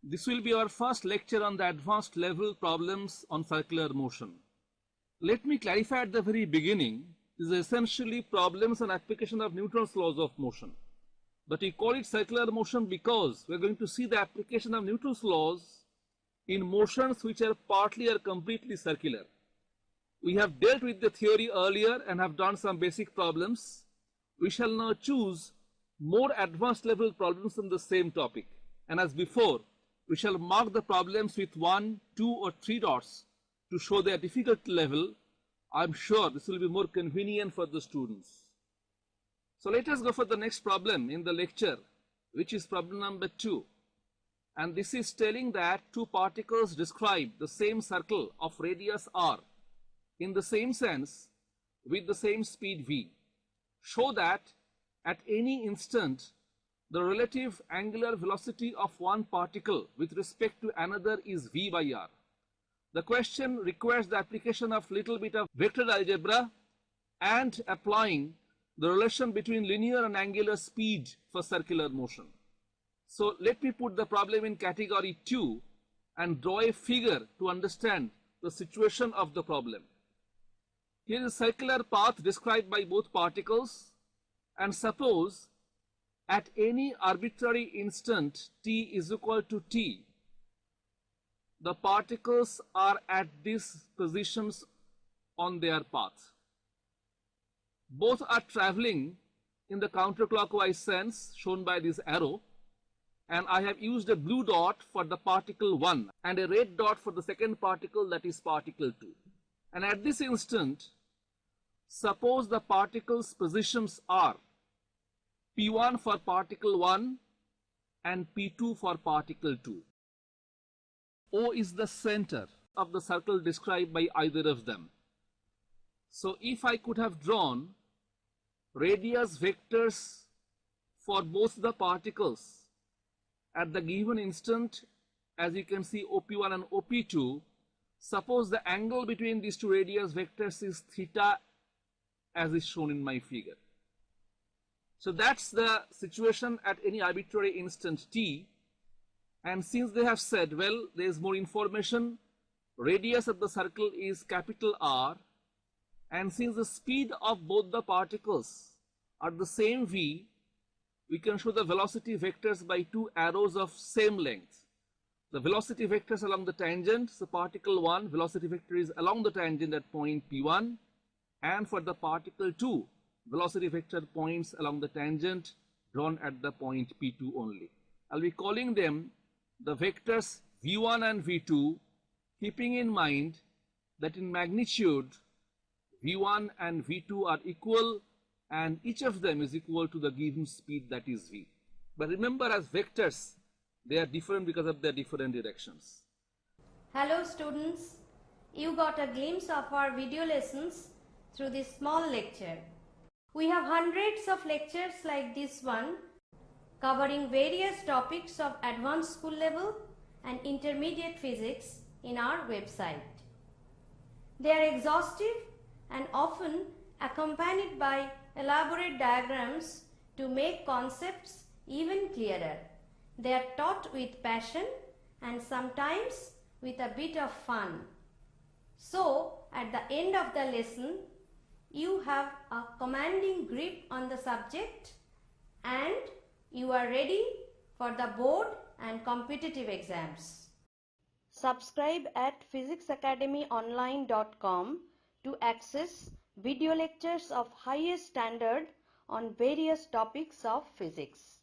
This will be our first lecture on the advanced level problems on circular motion. Let me clarify at the very beginning, this is essentially problems on application of Newton's laws of motion. But we call it circular motion because we are going to see the application of Newton's laws in motions which are partly or completely circular. We have dealt with the theory earlier and have done some basic problems. We shall now choose more advanced level problems on the same topic. And as before, we shall mark the problems with 1, 2 or 3 dots to show their difficulty level. I'm sure this will be more convenient for the students. So let us go for the next problem in the lecture, which is problem number 2. And this is telling that two particles describe the same circle of radius r in the same sense with the same speed v. Show that at any instant the relative angular velocity of one particle with respect to another is v by r. The question requires the application of little bit of vector algebra and applying the relation between linear and angular speed for circular motion. So let me put the problem in category 2 and draw a figure to understand the situation of the problem. Here is a circular path described by both particles, and suppose at any arbitrary instant t is equal to t, the particles are at these positions on their path. Both are traveling in the counterclockwise sense shown by this arrow, and I have used a blue dot for the particle 1 and a red dot for the second particle, that is particle 2. And at this instant, suppose the particles' positions are P1 for particle 1 and P2 for particle 2. O is the center of the circle described by either of them. So if I could have drawn radius vectors for both the particles at the given instant, as you can see OP1 and OP2, suppose the angle between these two radius vectors is theta as is shown in my figure. So that's the situation at any arbitrary instant t. And since they have said, well, there is more information, radius of the circle is capital R, and since the speed of both the particles are the same v, we can show the velocity vectors by two arrows of same length. The velocity vectors along the tangent, so particle 1 velocity vector is along the tangent at point P1, and for the particle 2 velocity vector points along the tangent drawn at the point P2 only. I'll be calling them the vectors V1 and V2, keeping in mind that in magnitude V1 and V2 are equal and each of them is equal to the given speed, that is v. But remember, as vectors, they are different because of their different directions. Hello students, you got a glimpse of our video lessons through this small lecture. We have hundreds of lectures like this one covering various topics of advanced school level and intermediate physics in our website. They are exhaustive and often accompanied by elaborate diagrams to make concepts even clearer. They are taught with passion and sometimes with a bit of fun. So, at the end of the lesson, you have a commanding grip on the subject and you are ready for the board and competitive exams. Subscribe at physicsacademyonline.com to access video lectures of highest standard on various topics of physics.